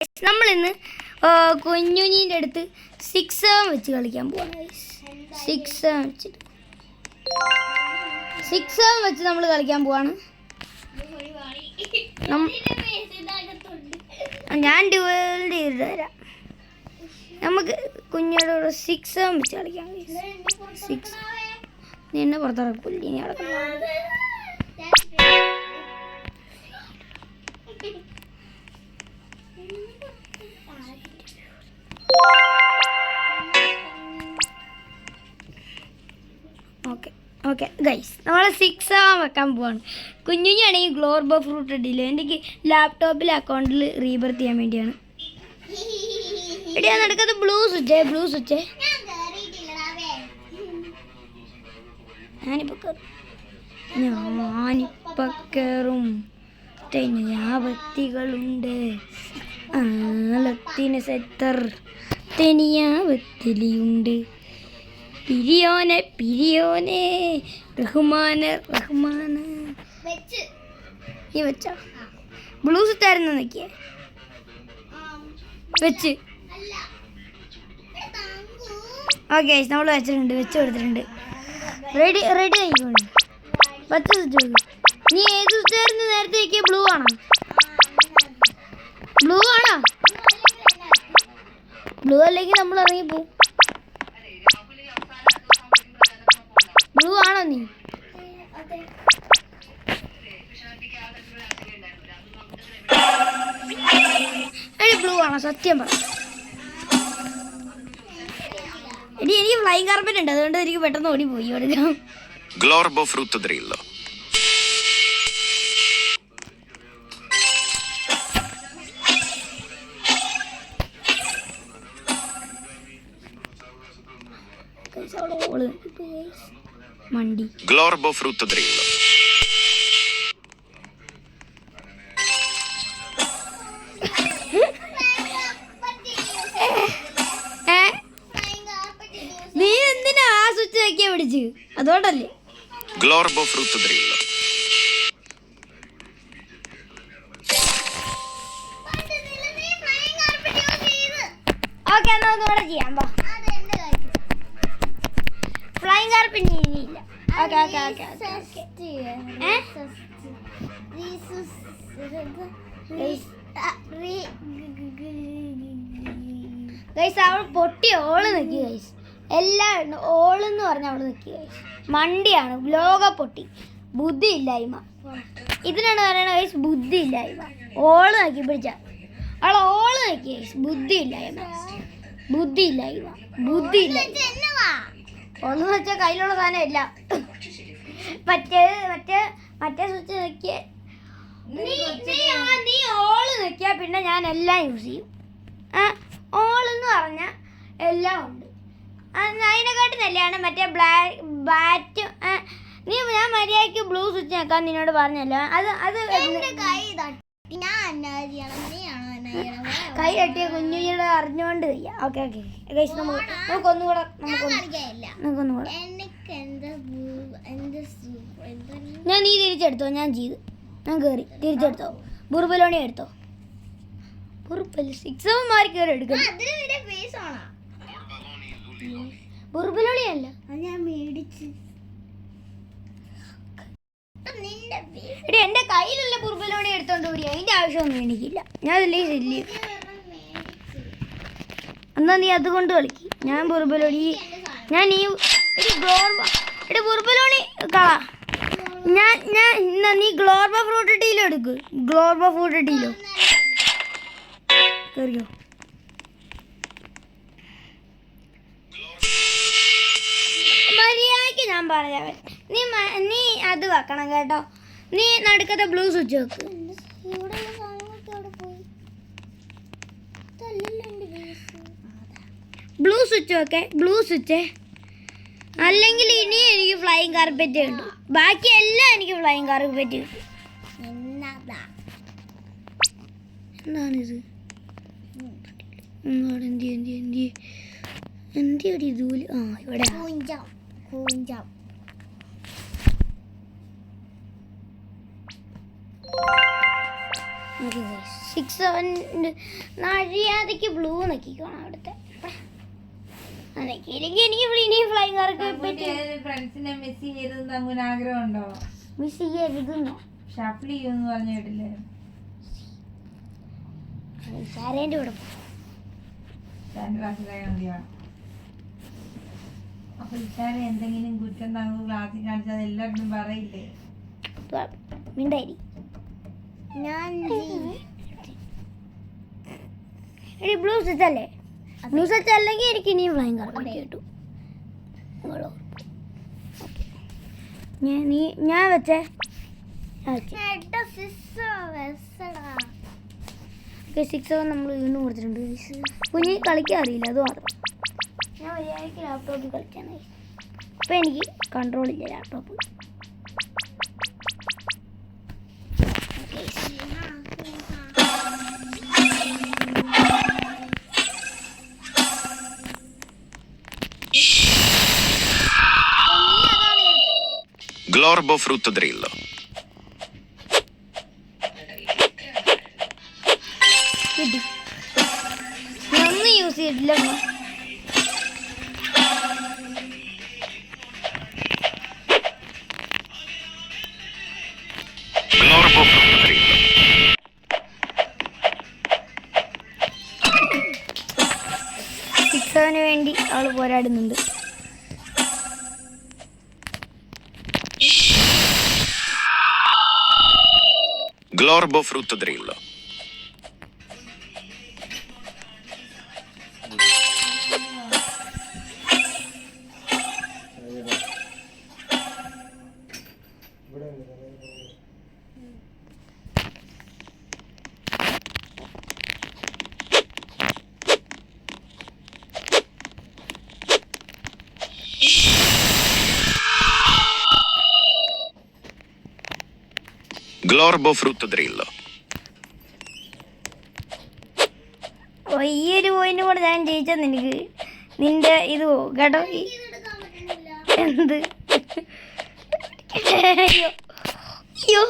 നമ്മളിന്ന് കുഞ്ഞുഞ്ഞിൻ്റെ അടുത്ത് 6-7 വെച്ച് കളിക്കാൻ പോവാണ്. 6-7 വെച്ചിട്ട് 6-7 വെച്ച് നമ്മൾ കളിക്കാൻ പോവാണ്. ഞാൻ ഡ്യുവലിൻ്റെ ചെയ്ത് തരാം. നമുക്ക് കുഞ്ഞോട് 6-7 വെച്ച് കളിക്കാം. 6 നീ എന്നെ പുറത്തിറക്കൂല്ല. ഇനി അവിടെ ഓക്കെ ഗൈസ്, നമ്മൾ 6-7 വെക്കാൻ പോവാണ്. കുഞ്ഞുഞ്ഞാണെങ്കിൽ ഗ്ലോബൽ ഫ്രൂട്ട് ഇടില്ല. എനിക്ക് ലാപ്ടോപ്പിലെ അക്കൗണ്ടിൽ റീബർത്ത് ചെയ്യാൻ വേണ്ടിയാണ്. എടിയാ നടക്കാത്ത ബ്ലൂ സ്വിച്ച് ഞാനിപ്പോ കയറും. തെനിയാവത്തികളുണ്ട്, ആലത്തിന് സെത്തർ തെനിയാവത്തിലിയുണ്ട്. പിരിയോനെ റഹ്മാന് നീ വെച്ചോ. ബ്ലൂ സ്റ്റായിരുന്നു നിൽക്കിയേ വെച്ച്. ഓക്കെ നമ്മൾ വെച്ച് കൊടുത്തിട്ടുണ്ട്. റെഡി ആയിക്കോളൂ. പച്ച സ്വിച്ച് നോക്ക്. നീ ഏത് സ്വിച്ചായിരുന്നു നേരത്തെ വെക്കിയ? ബ്ലൂ ആണോ? ബ്ലൂ അല്ലെങ്കിൽ നമ്മൾ ഇറങ്ങിപ്പോവും. ബ്ലൂ ആണോ നീ? ബ്ലൂ ആണോ? സത്യം പറ. എനിക്ക് ഫ്ലൈങ് കാർപ്പറ്റ് ഉണ്ട്, അതുകൊണ്ട് എനിക്ക് പെട്ടെന്ന് ഓടിപ്പോയി. ഓടിക്കാം. Glorbo frutto drillo. മണ്ടി. Glorbo frutto drillo. നീ എന്തിനാ ആ സ്വിച്ച് വെക്കിയാ പിടിച്ച്? അതുകൊണ്ടല്ലേ. Glorbo frutto drillo. ഓക്കെ, എന്നാ ഒന്നുകൂടെ ചെയ്യാം. ഫ്ലൈങ് കാർപ്പറ്റ് ഇനിയില്ല. ഗൈസ് അവൾ പൊട്ടി ഓള് നിൽക്കുക. ഗൈസ് എല്ലാം ഓളെന്ന് പറഞ്ഞ അവള് നിൽക്കുക. ഗൈസ് മണ്ടിയാണ്, ലോക പൊട്ടി. ബുദ്ധിയില്ലായ്മ ഇതിനാണ് പറയണ. ഗൈസ് ബുദ്ധിയില്ലായ്മ. ഓള് നോക്കി പിടിച്ച അവൾ ഓള് നോക്കി. ഗൈസ് ബുദ്ധിയില്ലായ്മ. ഒന്ന് വെച്ചാൽ കയ്യിലുള്ള സാധനം ഇല്ല. മറ്റേ സ്വിച്ച് നോക്കിയ നീ ഓള് നോക്കിയാൽ പിന്നെ ഞാൻ എല്ലാം യൂസ് ചെയ്യും. ഓളെന്ന് പറഞ്ഞാൽ എല്ലാം ഉണ്ട്. അതിനെക്കാട്ടും നല്ലതാണ് മറ്റേ ബാറ്റ്. ഞാൻ മര്യാദയ്ക്ക് ബ്ലൂ സ്വിച്ച് നോക്കാൻ നിന്നോട് പറഞ്ഞല്ലോ. കൈ തട്ടിയ കുഞ്ഞുഞ്ഞിയുടെ അറിഞ്ഞുകൊണ്ട് വയ്യ. ഓക്കെ നമുക്കൊന്നുകൂടെ ഞാൻ നീ തിരിച്ചെടുത്തോ. ഞാൻ കയറി തിരിച്ചെടുത്തോ. ബുർബലോണി എടുത്തോ. ബുർബൽ 6-7 മാറി കയറി എടുക്കും. ബുർബലോണിയല്ല ഞാൻ മേടിച്ച്. എടി എന്റെ കയ്യിലുള്ള ബുർബലോണി എടുത്തോണ്ട് കൂടി അതിന്റെ ആവശ്യമൊന്നും എനിക്കില്ല. ഞാൻ അതില്ലേ ശല്യം. എന്നാ നീ അതുകൊണ്ട് കളിക്ക്. ഞാൻ ബുർബലോണി ബുർബലോണി കളാ. നീ ഗ്ലോബൽ ഫ്രൂട്ട് ടീലോ എടുക്ക്. ഗ്ലോബൽ ഫ്രൂട്ട് ടീലോ കറിയോ. മര്യാദയ്ക്ക് ഞാൻ പറഞ്ഞ നീ അത് വെക്കണം കേട്ടോ. നീ നടുക്കത്തെ ബ്ലൂ സ്വിച്ച് വെക്ക്. ബ്ലൂ സ്വിച്ച് വെക്കേ. ബ്ലൂ സ്വിച്ച് അല്ലെങ്കിൽ ഇനി എനിക്ക് ഫ്ലൈങ് കാർപ്പറ്റ് കിട്ടും. ബാക്കി എല്ലാം എനിക്ക് ഫ്ലൈങ് കാർപ്പറ്റ് കിട്ടും. എന്താണിത്? എന്തിയടി ദൂല്? ഇവിടെ 6 7 മര്യാദയ്ക്ക് ബ്ലൂ നോക്കിക്കോണം അവിടുത്തെ. അതൊക്കെയില്ലെങ്കിൽ എനിക്ക് ഇനിയും ഫ്ലൈങ് കാർക്ക് ഫ്രണ്ട്സിനെ മിസ് ചെയ്തെന്ന് അങ്ങനെ ആഗ്രഹമുണ്ടോ? മിസ് ചെയ്യരുതെന്നോ? ഷഫിൾ ചെയ്യുമെന്ന് പറഞ്ഞു കേട്ടില്ലേ? സാരേൻ്റെ കൂടെ ക്ലാസ്സിലായ മതിയാണ്. അപ്പൊ ഇച്ചാരെ എന്തെങ്കിലും കുറ്റം താങ്കൾ ക്ലാസ്സിൽ കാണിച്ചാൽ എല്ലാവരും പറയില്ലേ? മിണ്ടായി ഞാൻ ബ്ലൂ സെറ്റ് അല്ലേ? ബ്ലൂ സെറ്റ് അല്ലെങ്കിൽ എനിക്ക് ഇനിയും ഫ്ലൈങ് കാർ കേട്ടു. ഞാൻ വെച്ചേ 6 നമ്മൾ വീണ്ടും കൊടുത്തിട്ടുണ്ട്. കുഞ്ഞി കളിക്കാൻ അറിയില്ല, അത് മാത്രം. ഞാൻ മര്യാദയ്ക്ക് ലാപ്ടോപ്പിൽ കളിക്കാനായി. ഇപ്പം എനിക്ക് കൺട്രോൾ ഇല്ല ലാപ്ടോപ്പ്. Glorbo frutto drillo. കിട്ടി. ഒന്നും യൂസ് ചെയ്തിട്ടില്ല. Glorbo frutto drillo. 6 വേണ്ടി അവള് പോരാടുന്നുണ്ട്. Glorbo frutto drillo. Glorbo frutto drillo. ഈ ഒരു പോയിന്റ് കൂടെ ഞാൻ ജയിച്ചാൽ നിനക്ക് നിന്റെ ഇത് കേട്ടോ. എന്ത്? അയ്യോ അയ്യോ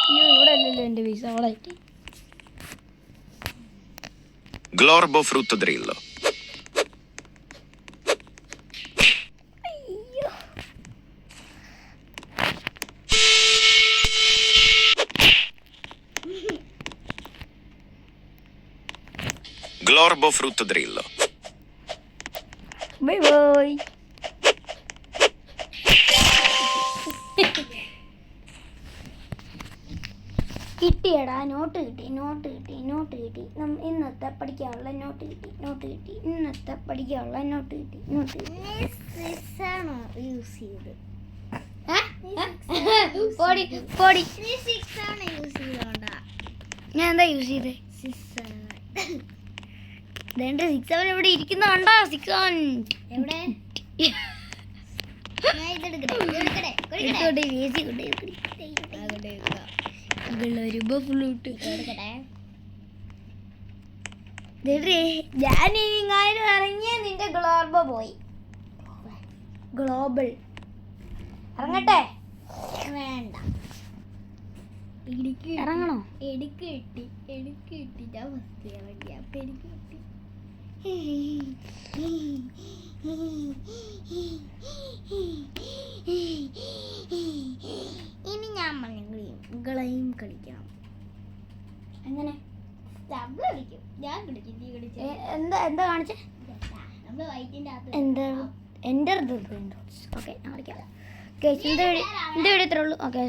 അയ്യോ ഇവിടെ അല്ലല്ലോ എൻ്റെ പൈസ അവളായിട്ട്. Glorbo frutto drillo. Glorbo frutto drillo. Bye bye. കിട്ടിയടാ, നോട്ട് കിട്ടി. ഇന്നത്തെ പഠിക്കാനുള്ള നോട്ട് കിട്ടി. ഇന്നത്തെ പഠിക്കാനുള്ള നോട്ട് കിട്ടി. യൂസ് ചെയ്ത് പൊടി ഞാൻ എന്താ യൂസ് ചെയ്തേ? 6 7 ഇവിടെ ഇരിക്കുന്ന കണ്ടോ? 6 7 എവിടെ? ഞാൻ ഇങ്ങാനും ഇറങ്ങിയ നിന്റെ ഗ്ലോബോ പോയി. ഗ്ലോബൽ ഇറങ്ങട്ടെ? വേണ്ട, ഇറങ്ങണോ? എനിക്ക് കിട്ടി. ഞാൻ ഫസ്റ്റ് ഇറങ്ങി. അപ്പൊ എനിക്ക് കിട്ടി. ഇനി ഞാൻ കളയും കളിക്കണം. അങ്ങനെ ഞാൻ കളിക്കും. നീ കളിച്ച എന്താ കാണിച്ചേ? നമ്മൾ വൈറ്റിന്റെ എന്താ എൻ്റെ ഓക്കെ ഞാൻ കളിക്കാം. ഓക്കെ, എൻ്റെ വീഡിയോ ഇത്രേ ഉള്ളൂ. ഓക്കെ,